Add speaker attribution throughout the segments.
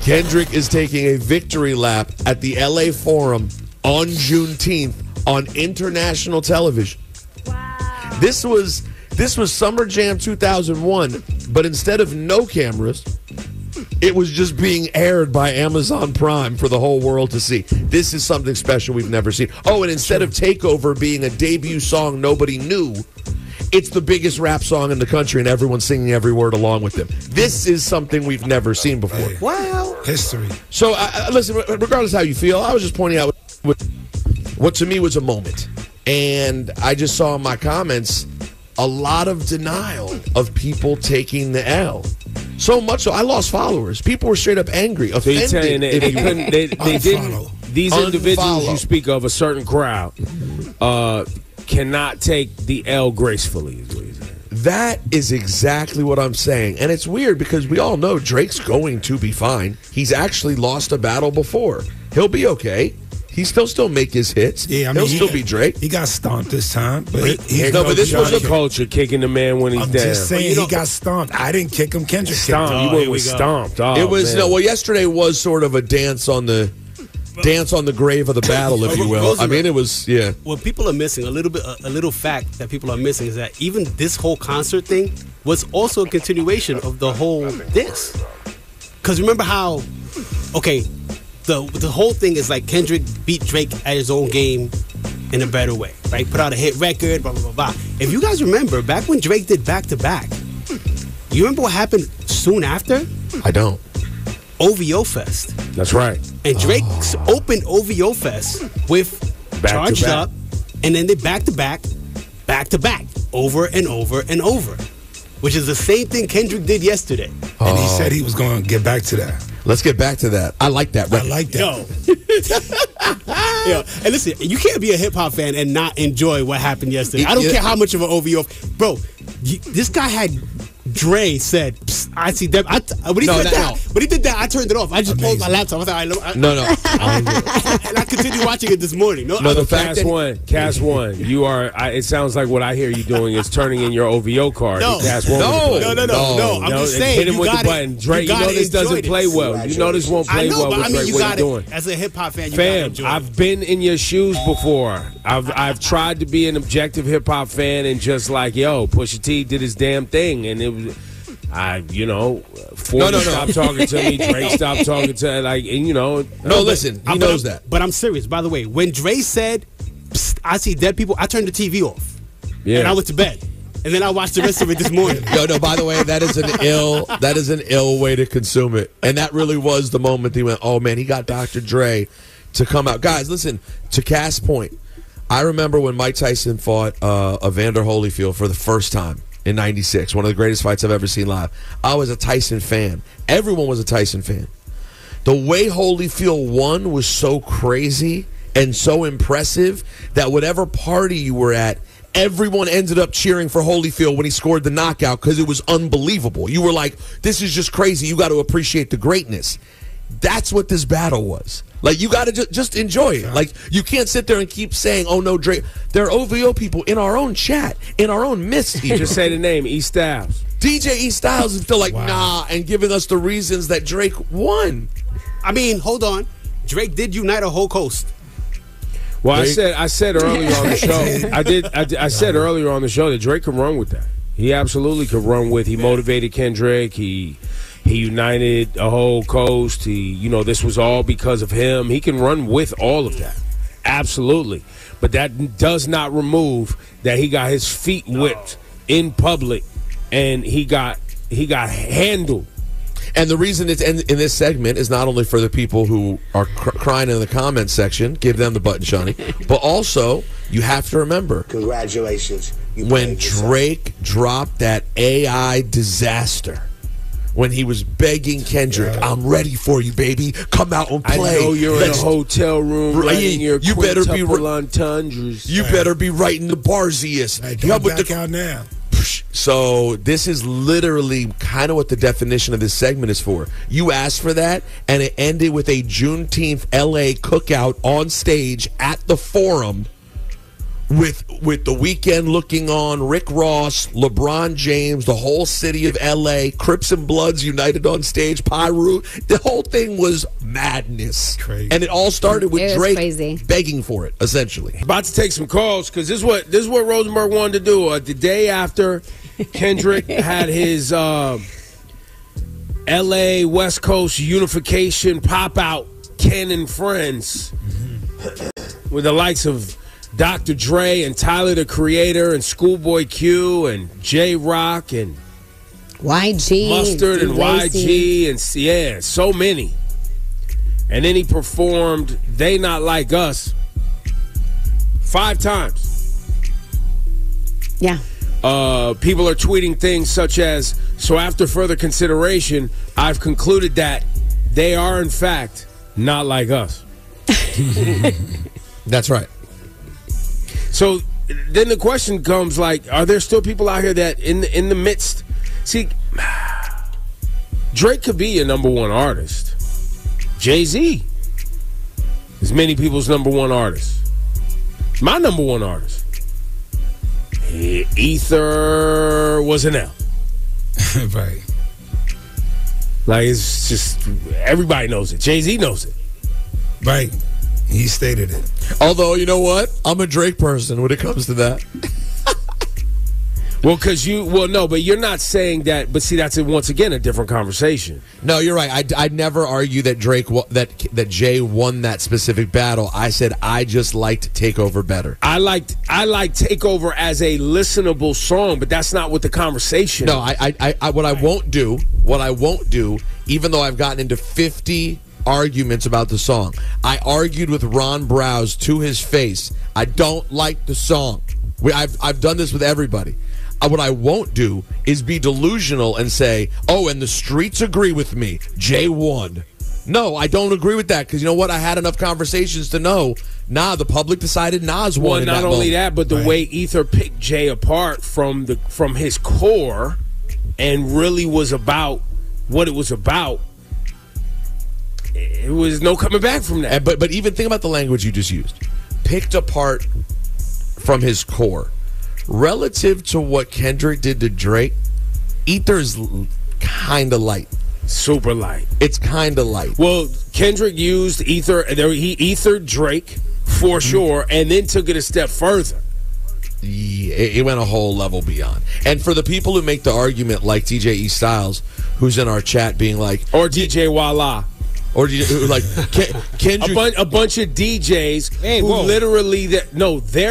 Speaker 1: Kendrick is taking a victory lap at the LA Forum on Juneteenth on international television.
Speaker 2: Wow.
Speaker 1: This was Summer Jam 2001, but instead of no cameras, it was just being aired by Amazon Prime for the whole world to see. This is something special we've never seen. Oh, and instead of Takeover being a debut song nobody knew, it's the biggest rap song in the country and everyone's singing every word along with them. This is something we've never seen before.
Speaker 3: Wow.
Speaker 4: History.
Speaker 1: So, listen, regardless of how you feel, I was just pointing out what to me was a moment. And I just saw in my comments a lot of denial of people taking the L. So much so, I lost followers. People were straight up angry, offended.
Speaker 3: They didn't. These individuals you speak of, a certain crowd, cannot take the L gracefully.
Speaker 1: That is exactly what I'm saying. And it's weird because we all know Drake's going to be fine. He's actually lost a battle before. He'll be okay. He'll still make his hits.
Speaker 4: Yeah, I mean,
Speaker 1: he'll still be Drake.
Speaker 4: He got stomped this time. But
Speaker 1: but this was
Speaker 3: a culture kicking the man when he's
Speaker 4: I'm
Speaker 3: down.
Speaker 4: just saying he got stomped. I didn't kick him. Kendrick
Speaker 3: stomped.
Speaker 4: kicked him.
Speaker 3: You went with stomped. Oh,
Speaker 1: it was
Speaker 3: man.
Speaker 1: well. Yesterday was sort of a dance on the grave of the battle, if you will. I mean, it was
Speaker 2: What people are missing, a little fact that people are missing is that even this whole concert thing was also a continuation of the whole this. Because remember how, the whole thing is like Kendrick beat Drake at his own game in a better way, right? Put out a hit record, blah, blah, blah, blah. If you guys remember, back when Drake did back-to-back, you remember what happened soon after?
Speaker 1: I don't.
Speaker 2: OVO Fest.
Speaker 3: That's right.
Speaker 2: And Drake opened OVO Fest with Charged Up, and then they back-to-back, over and over and over, which is the same thing Kendrick did yesterday.
Speaker 4: And he said he was going to get back to that.
Speaker 1: Let's get back to that. I like that.
Speaker 4: I like that.
Speaker 2: Yo, and listen, you can't be a hip-hop fan and not enjoy what happened yesterday. I don't care how much of an OVO. Bro, this guy had Dre said, I see them. When he did that, I turned it off. I just closed my laptop. I thought,
Speaker 1: No.
Speaker 2: And I continued watching it this morning.
Speaker 3: The fact Cast One, you are. It sounds like what I hear you doing is turning in your OVO card.
Speaker 2: No. I'm just saying.
Speaker 3: Hit him with the button. Drake, you know this doesn't play well. You know this won't play well with Drake. What are you doing?
Speaker 2: As a hip hop fan, you
Speaker 3: Fam,
Speaker 2: gotta enjoy
Speaker 3: I've been in your shoes before. I've tried to be an objective hip hop fan and just like, Pusha T did his damn thing, and it was. Ford stopped talking to me. Drake stopped talking to
Speaker 1: listen, he knows that.
Speaker 2: But I'm serious. By the way, when Dre said, "I see dead people," I turned the TV off.
Speaker 3: Yeah,
Speaker 2: and I went to bed. And then I watched the rest of it this morning.
Speaker 1: No. By the way, that is an ill way to consume it. And that really was the moment he went, "Oh man, he got Dr. Dre to come out." Guys, listen, to Cass' point, I remember when Mike Tyson fought Evander Holyfield for the first time. In 96, one of the greatest fights I've ever seen live. I was a Tyson fan. Everyone was a Tyson fan. The way Holyfield won was so crazy and so impressive that whatever party you were at, everyone ended up cheering for Holyfield when he scored the knockout because it was unbelievable. You were like, this is just crazy. You got to appreciate the greatness. That's what this battle was. Like, you got to just enjoy it. Like, you can't sit there and keep saying, oh, no, Drake. There are OVO people in our own chat, in our own midst.
Speaker 3: Just say the name, E. Styles.
Speaker 1: DJ E. Styles is still like, nah, and giving us the reasons that Drake won.
Speaker 2: I mean, hold on. Drake did unite a whole coast.
Speaker 3: Well, I said earlier on the show, I said earlier on the show that Drake could run with that. He absolutely could run with. He motivated Kendrick. He united a whole coast. This was all because of him. He can run with all of that. Absolutely. But that does not remove that he got his feet whipped in public and he got handled.
Speaker 1: And the reason it's in this segment is not only for the people who are crying in the comments section, give them the button, Shawnee, but also you have to remember.
Speaker 5: Congratulations.
Speaker 1: When Drake dropped that AI disaster, when he was begging Kendrick, I'm ready for you, baby. Come out and play.
Speaker 3: I know you're in a hotel room writing your quintuple entendres.
Speaker 1: You better be writing the barsiest.
Speaker 4: Hey, come back out now.
Speaker 1: So this is literally kind of what the definition of this segment is for. You asked for that, and it ended with a Juneteenth LA cookout on stage at the Forum with The Weeknd looking on, Rick Ross, LeBron James, the whole city of L.A., Crips and Bloods united on stage, Pyru. The whole thing was madness.
Speaker 4: Crazy.
Speaker 1: And it all started with Drake
Speaker 5: crazy.
Speaker 1: begging for it, essentially.
Speaker 3: About to take some calls because this is what Rosenberg wanted to do. The day after Kendrick had his L.A. West Coast unification pop out, Ken and Friends, with the likes of Dr. Dre and Tyler the Creator and Schoolboy Q and J-Rock and
Speaker 5: YG.
Speaker 3: Mustard and YG and so many. And then he performed They Not Like Us 5 times.
Speaker 5: Yeah.
Speaker 3: People are tweeting things such as, so after further consideration, I've concluded that they are in fact not like us.
Speaker 1: That's right.
Speaker 3: So then the question comes, like, are there still people out here that in the midst? See, Drake could be your number one artist. Jay-Z is many people's number one artist. My number one artist. Ether was an L.
Speaker 4: Right.
Speaker 3: Like, it's just, everybody knows it. Jay-Z knows it.
Speaker 4: Right. He stated it.
Speaker 1: Although, you know what? I'm a Drake person when it comes to that.
Speaker 3: Well, but you're not saying that. But see, that's once again a different conversation.
Speaker 1: No, you're right. I'd never argue that that Jay won that specific battle. I said I just liked Takeover better.
Speaker 3: I liked Takeover as a listenable song, but that's not what the conversation.
Speaker 1: No, what I won't do, even though I've gotten into 50 arguments about the song, I argued with Ron Browse to his face. I don't like the song. I've done this with everybody. What I won't do is be delusional and say, oh, and the streets agree with me. Jay won. No, I don't agree with that because you know what? I had enough conversations to know, the public decided Nas won.
Speaker 3: Well, not only that, but the way Ether picked Jay apart from his core and really was about what it was about, it was no coming back from that.
Speaker 1: But even think about the language you just used. Picked apart from his core. Relative to what Kendrick did to Drake, Ether's kind of light.
Speaker 3: Super light.
Speaker 1: It's kind of light.
Speaker 3: Well, Kendrick used Ether. He ethered Drake for sure, and then took it a step further.
Speaker 1: Yeah, it went a whole level beyond. And for the people who make the argument, like DJ E Styles, who's in our chat, being like,
Speaker 3: or DJ Walla.
Speaker 1: Or like Kendrick,
Speaker 3: a bunch of DJs who literally they're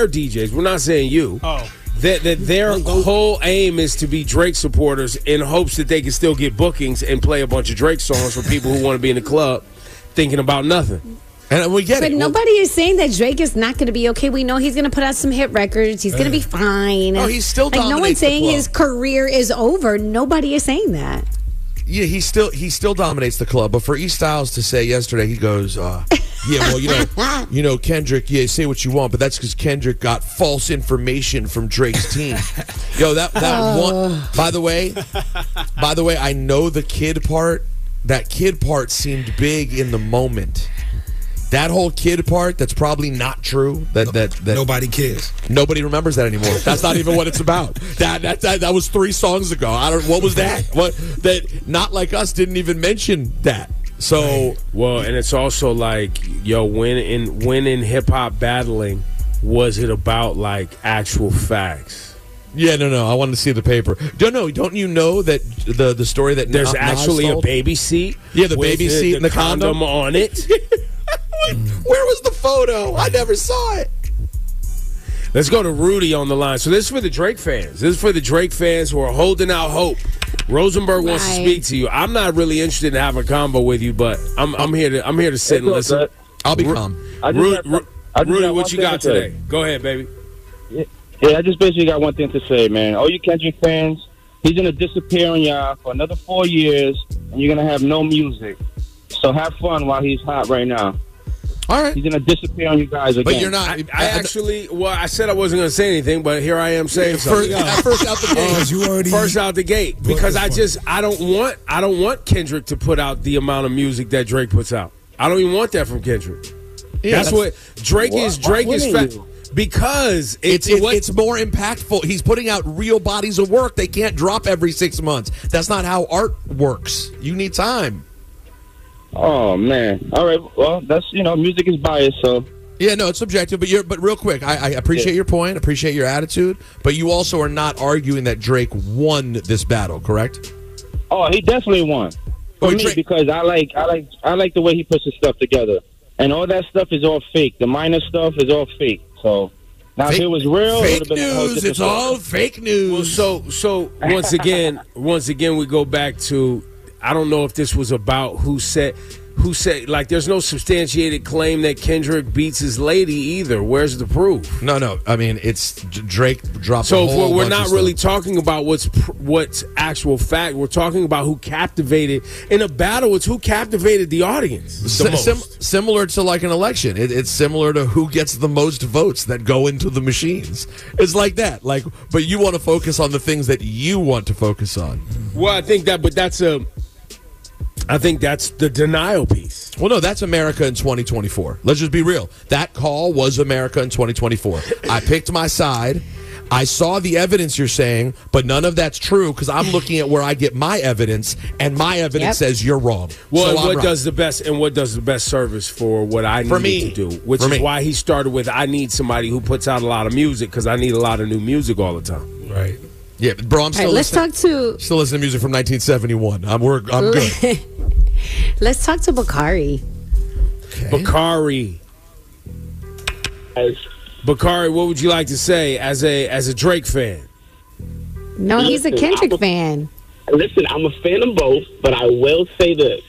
Speaker 3: DJs. We're not saying you.
Speaker 2: Oh,
Speaker 3: that their whole aim is to be Drake supporters in hopes that they can still get bookings and play a bunch of Drake songs for people who want to be in the club thinking about nothing.
Speaker 1: And we get
Speaker 5: it. But nobody is saying that Drake is not going to be okay. We know he's going to put out some hit records. He's going to be fine.
Speaker 1: Oh, he's still dominates
Speaker 5: no one's saying
Speaker 1: the club.
Speaker 5: His career is over. Nobody is saying that.
Speaker 1: Yeah, he still dominates the club. But for E Styles to say yesterday, he goes, yeah, well, you know, Kendrick, yeah, say what you want, but that's because Kendrick got false information from Drake's team. Yo, that one. By the way, I know the kid part. That kid part seemed big in the moment. That whole kid part, that's probably not true. That
Speaker 4: nobody cares.
Speaker 1: Nobody remembers that anymore. That's not even what it's about. That was 3 songs ago. What was that? That Not Like Us didn't even mention that. So
Speaker 3: well, and it's also like, yo, when in hip hop battling, was it about like actual facts?
Speaker 1: Yeah, no. I wanted to see the paper. Don't you know that the story that
Speaker 3: there's
Speaker 1: Nas
Speaker 3: actually
Speaker 1: told?
Speaker 3: a baby seat?
Speaker 1: Yeah, the baby seat and the condom
Speaker 3: on it.
Speaker 1: Where was the photo? I never saw it.
Speaker 3: Let's go to Rudy on the line. So this is for the Drake fans. This is for the Drake fans who are holding out hope. Rosenberg wants to speak to you. I'm not really interested in having a combo with you, but I'm here to sit and listen.
Speaker 1: I'll be calm.
Speaker 3: Rudy, what you got today? Go ahead, baby.
Speaker 6: Yeah, I just basically got one thing to say, man. All you Kendrick fans, he's going to disappear on y'all for another 4 years, and you're going to have no music. So have fun while he's hot right now.
Speaker 1: All right.
Speaker 6: He's going to disappear on you guys again.
Speaker 1: But you're not.
Speaker 3: I said I wasn't going to say anything, but here I am saying something.
Speaker 1: First out the gate.
Speaker 3: First out the gate. Because I don't want Kendrick to put out the amount of music that Drake puts out. I don't even want that from Kendrick. Yeah, that's what Drake is. Because
Speaker 1: it's more impactful. He's putting out real bodies of work. They can't drop every 6 months. That's not how art works. You need time.
Speaker 6: Oh man! All right. Well, that's music is biased, so.
Speaker 1: Yeah, no, it's subjective. But real quick, I appreciate your point. Appreciate your attitude. But you also are not arguing that Drake won this battle, correct?
Speaker 6: Oh, he definitely won. For me, because I like the way he puts his stuff together, and all that stuff is all fake. The minor stuff is all fake. So now, if it was real, it would have been
Speaker 1: news. It's all fake news.
Speaker 3: Well, so once again, we go back to, I don't know if this was about who said, like, there's no substantiated claim that Kendrick beats his lady either. Where's the proof?
Speaker 1: No. I mean, it's Drake dropped.
Speaker 3: So
Speaker 1: a whole
Speaker 3: we're
Speaker 1: bunch
Speaker 3: not
Speaker 1: of
Speaker 3: really
Speaker 1: stuff.
Speaker 3: talking about what's actual fact. We're talking about who captivated in a battle. It's who captivated the audience the most.
Speaker 1: Similar to like an election. It's similar to who gets the most votes that go into the machines. It's like that. Like, but you want to focus on the things that you want to focus on.
Speaker 3: Well, I think that's the denial piece.
Speaker 1: Well, no, that's America in 2024. Let's just be real. That call was America in 2024. I picked my side. I saw the evidence you're saying, but none of that's true because I'm looking at where I get my evidence, and my evidence says you're wrong.
Speaker 3: Well,
Speaker 1: so
Speaker 3: and what does the best service for what I need to do? Which is why he started with, I need somebody who puts out a lot of music because I need a lot of new music all the time.
Speaker 4: Right.
Speaker 1: Yeah, bro, I'm still listening to music from 1971. I'm good.
Speaker 5: Let's talk to Bakari.
Speaker 1: Okay.
Speaker 3: Bakari, what would you like to say as a Drake fan?
Speaker 5: No, he's a Kendrick fan.
Speaker 7: Listen, I'm a fan of both, but I will say this.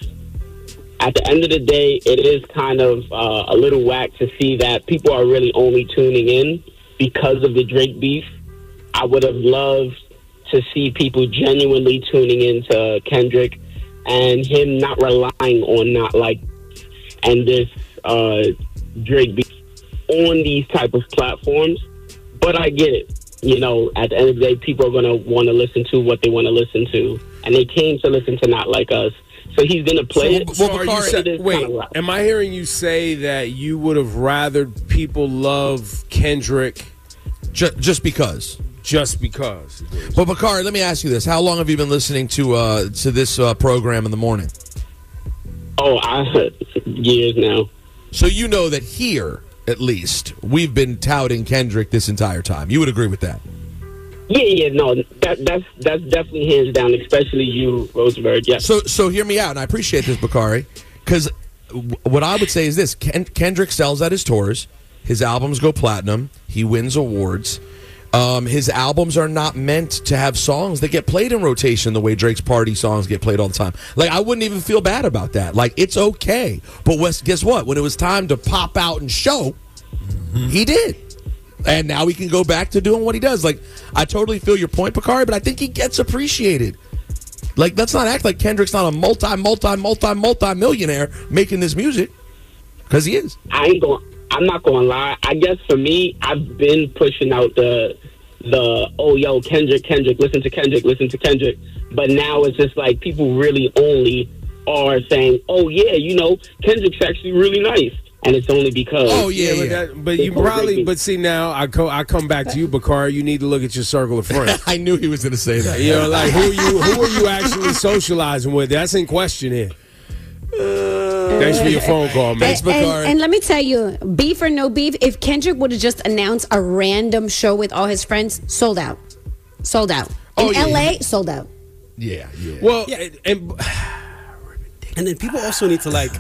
Speaker 7: At the end of the day, it is kind of a little whack to see that people are really only tuning in because of the Drake beef. I would have loved to see people genuinely tuning into Kendrick and him not relying on and this Drake beef on these type of platforms. But I get it. At the end of the day, people are going to want to listen to what they want to listen to. And they came to listen to Not Like Us. So he's going to play it.
Speaker 3: Wait, am I hearing you say that you would have rather people love Kendrick
Speaker 1: just because?
Speaker 3: Just because.
Speaker 1: But Bakari, let me ask you this: how long have you been listening to this program in the morning?
Speaker 7: Years now.
Speaker 1: So you know that here, at least, we've been touting Kendrick this entire time. You would agree with that?
Speaker 7: Yeah, no, that's definitely hands down, especially you, Rosenberg. Yeah.
Speaker 1: So hear me out, and I appreciate this, Bakari, because what I would say is this: Kendrick sells at his tours, his albums go platinum, he wins awards. His albums are not meant to have songs that get played in rotation the way Drake's party songs get played all the time. Like, I wouldn't even feel bad about that. Like, it's okay. But guess what? When it was time to pop out and show, he did. And now he can go back to doing what he does. Like, I totally feel your point, Bakari, but I think he gets appreciated. Like, let's not act like Kendrick's not a multi-millionaire making this music. Because he is.
Speaker 7: I'm not going to lie. I guess for me, I've been pushing out the Kendrick, listen to Kendrick. But now it's just like people really only are saying, oh, yeah, Kendrick's actually really nice. And it's only because.
Speaker 3: Oh, yeah. But you probably, but see, now I come back to you, Bakari. You need to look at your circle of friends.
Speaker 1: I knew he was going to say that.
Speaker 3: Like, who are you actually socializing with? That's in question here. Thanks for your phone call, man.
Speaker 5: And let me tell you, beef or no beef, if Kendrick would have just announced a random show with all his friends, sold out. In LA, sold out.
Speaker 1: Yeah.
Speaker 3: Well,
Speaker 2: and then people also need to let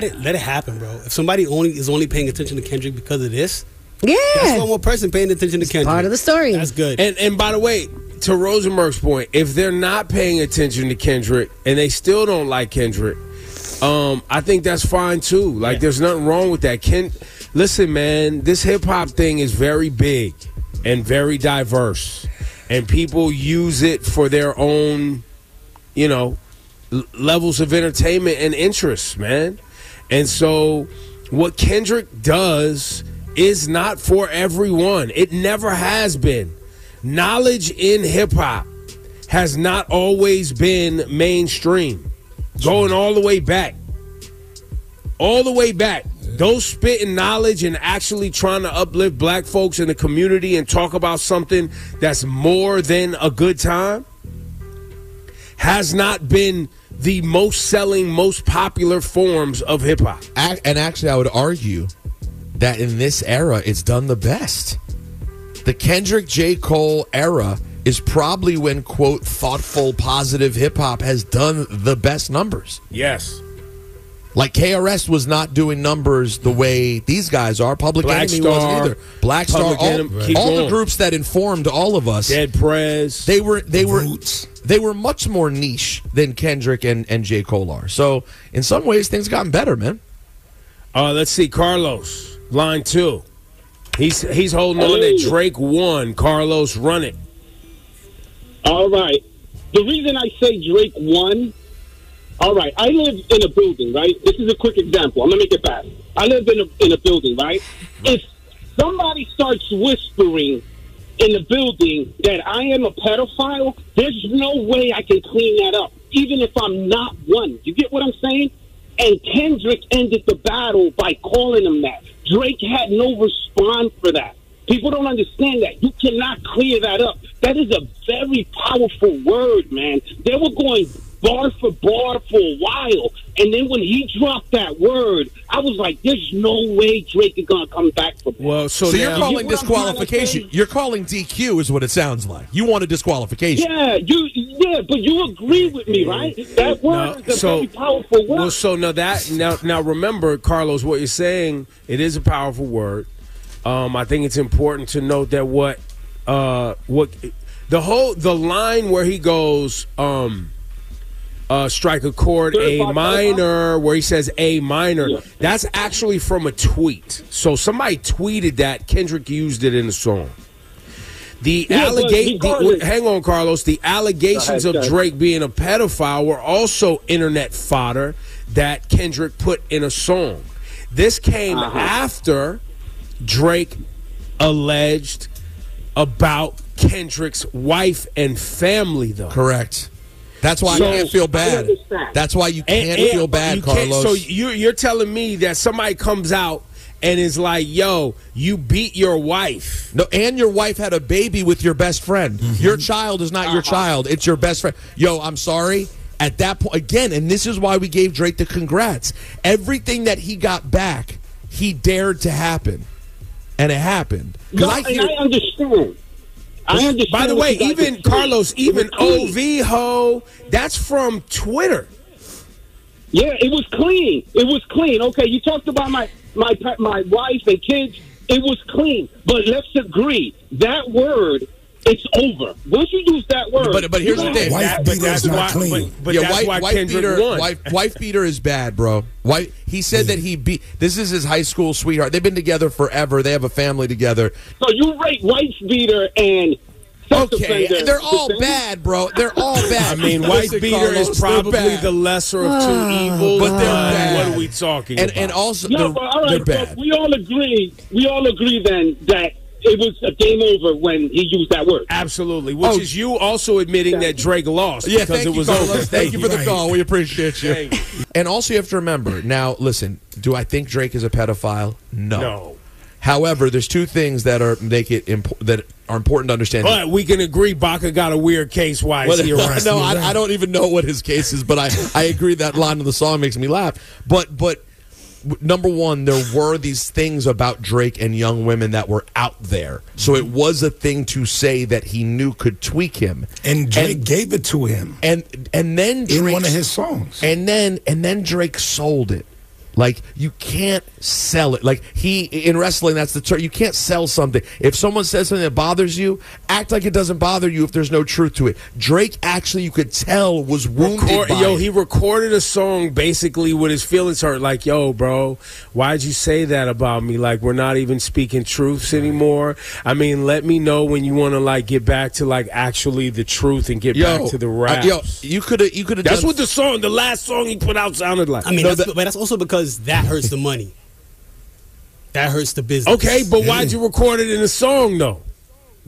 Speaker 2: it happen, bro. If somebody is only paying attention to Kendrick because of this, that's one more person paying attention to Kendrick.
Speaker 5: Part of the story.
Speaker 2: That's good.
Speaker 3: And by the way, to Rosenberg's point, if they're not paying attention to Kendrick and they still don't like Kendrick, I think that's fine too. Like, there's nothing wrong with that. Listen, man, this hip hop thing is very big and very diverse, and people use it for their own, levels of entertainment and interests, man. And so, what Kendrick does is not for everyone. It never has been. Knowledge in hip hop has not always been mainstream. Going all the way back. all the way back. Those spitting knowledge and actually trying to uplift black folks in the community and talk about something that's more than a good time has not been the most selling, most popular forms of hip hop.
Speaker 1: And actually, I would argue that in this era, it's done the best. The Kendrick J. Cole era is probably when, quote, thoughtful, positive hip hop has done the best numbers.
Speaker 3: Yes.
Speaker 1: Like KRS was not doing numbers the way these guys are. Public
Speaker 3: Black
Speaker 1: Enemy
Speaker 3: Star,
Speaker 1: wasn't either. Black Star, all the groups that informed all of us.
Speaker 3: Dead Prez.
Speaker 1: They were much more niche than Kendrick and J. Cole are. So in some ways, things gotten better, man.
Speaker 3: Let's see, Carlos, line 2. He's holding on that Drake won. Carlos, run it.
Speaker 7: All right. The reason I say Drake won. All right, I live in a building, right? This is a quick example. I'm going to make it fast. I live in a building, right? If somebody starts whispering in the building that I am a pedophile, there's no way I can clean that up, even if I'm not one. You get what I'm saying? And Kendrick ended the battle by calling him that. Drake had no response for that. People don't understand that. You cannot clear that up. That is a very powerful word, man. They were going bar for bar for a while. And then when he dropped that word, I was like, there's no way Drake is going to come back from that.
Speaker 3: Well, so
Speaker 1: you're calling disqualification. You're calling DQ is what it sounds like. You want a disqualification.
Speaker 7: Yeah, but you agree with me, right? That word is a very powerful word.
Speaker 3: Well, so now remember, Carlos, what you're saying, it is a powerful word. I think it's important to note that what the line where he goes, strike a chord A minor, where he says A minor, that's actually from a tweet. So somebody tweeted that. Kendrick used it in the song. Hang on, Carlos. The allegations of Drake being a pedophile were also internet fodder that Kendrick put in a song. This came after Drake alleged about Kendrick's wife and family, though.
Speaker 1: Correct. That's why I can't feel bad. That's why you can't feel bad, Carlos.
Speaker 3: So you're telling me that somebody comes out and is like, yo, you beat your wife.
Speaker 1: No, and your wife had a baby with your best friend. Mm-hmm. Your child is not your child. It's your best friend. Yo, I'm sorry. At that point, again, and this is why we gave Drake the congrats. Everything that he got back, he dared to happen. And it happened.
Speaker 7: I understand.
Speaker 3: By the way, even Carlos, even OV ho, that's from Twitter.
Speaker 7: Yeah, it was clean. It was clean. Okay, you talked about my wife and kids. It was clean. But let's agree, that word, it's over. Once you use that word.
Speaker 1: But here's the thing.
Speaker 4: Wife beater is not clean.
Speaker 1: Wife beater is bad, bro. He said that this is his high school sweetheart. They've been together forever. They have a family together.
Speaker 7: So you rate wife beater and sex offender.
Speaker 1: They're all bad, bro. They're all bad.
Speaker 3: I mean, wife beater is probably the lesser of two evils.
Speaker 1: But they're bad.
Speaker 3: What are we talking about?
Speaker 1: And also,
Speaker 7: they're
Speaker 1: bad.
Speaker 7: We all agree then that it was a game over when he used that word.
Speaker 3: Absolutely. Which is you also admitting that Drake lost because it was over.
Speaker 1: Thank you for the call. We appreciate you. And also you have to remember, now, listen, do I think Drake is a pedophile? No. However, there's two things that are important to understand.
Speaker 3: But we can agree Baca got a weird case. Why is he arrested?
Speaker 1: No, I don't even know what his case is, but I agree that line of the song makes me laugh. But number one, there were these things about Drake and young women that were out there. So it was a thing to say that he knew could tweak him.
Speaker 4: And Drake gave it to him.
Speaker 1: And then Drake,
Speaker 4: in one of his songs.
Speaker 1: And then Drake sold it. Like, you can't sell it. Like, in wrestling, that's the term. You can't sell something. If someone says something that bothers you, act like it doesn't bother you if there's no truth to it. Drake, actually, you could tell, was wounded by it.
Speaker 3: He recorded a song basically with his feelings hurt. Like, yo, bro, why'd you say that about me? Like, we're not even speaking truths anymore. I mean, let me know when you want to, like, get back to, like, actually the truth and get back to the raps.
Speaker 1: You could have
Speaker 3: That's what the last song he put out sounded like.
Speaker 2: I mean, but that's also because that hurts the money. That hurts the business.
Speaker 3: Okay, but why'd you record it in a song, though?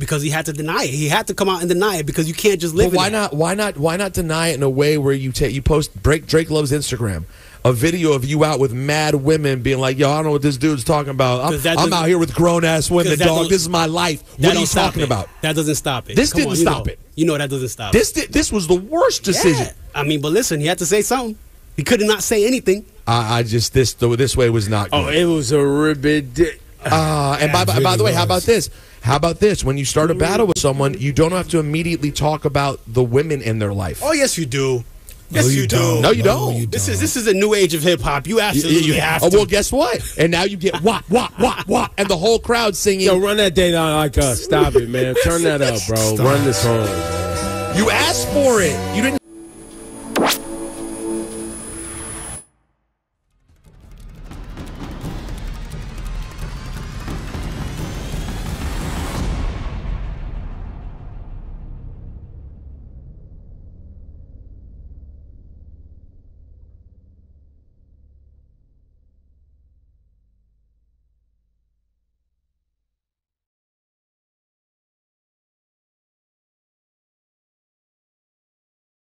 Speaker 2: Because he had to deny it. He had to come out and deny it because you can't just live.
Speaker 1: But why not deny it in a way where you post Drake Love's Instagram, a video of you out with mad women being like, yo, I don't know what this dude's talking about. I'm out here with grown ass women, dog. This is my life. What are you talking about?
Speaker 2: That doesn't stop it.
Speaker 1: This didn't stop it.
Speaker 2: You know that doesn't stop it.
Speaker 1: This was the worst decision.
Speaker 2: Yeah. I mean, but listen, he had to say something. He could not say anything.
Speaker 1: This way was not good.
Speaker 3: Oh, it was a ribbit.
Speaker 1: And by the way, how about this? How about this? When you start a battle with someone, you don't have to immediately talk about the women in their life.
Speaker 2: Oh, yes, you do. Yes, you do.
Speaker 1: No, you don't.
Speaker 2: This is a new age of hip hop. You absolutely have to.
Speaker 1: Oh, well, guess what? And now you get wah, and the whole crowd singing.
Speaker 3: Yo, run that date on like us. Stop it, man. Turn that up, bro. Run the song.
Speaker 1: You asked for it. You didn't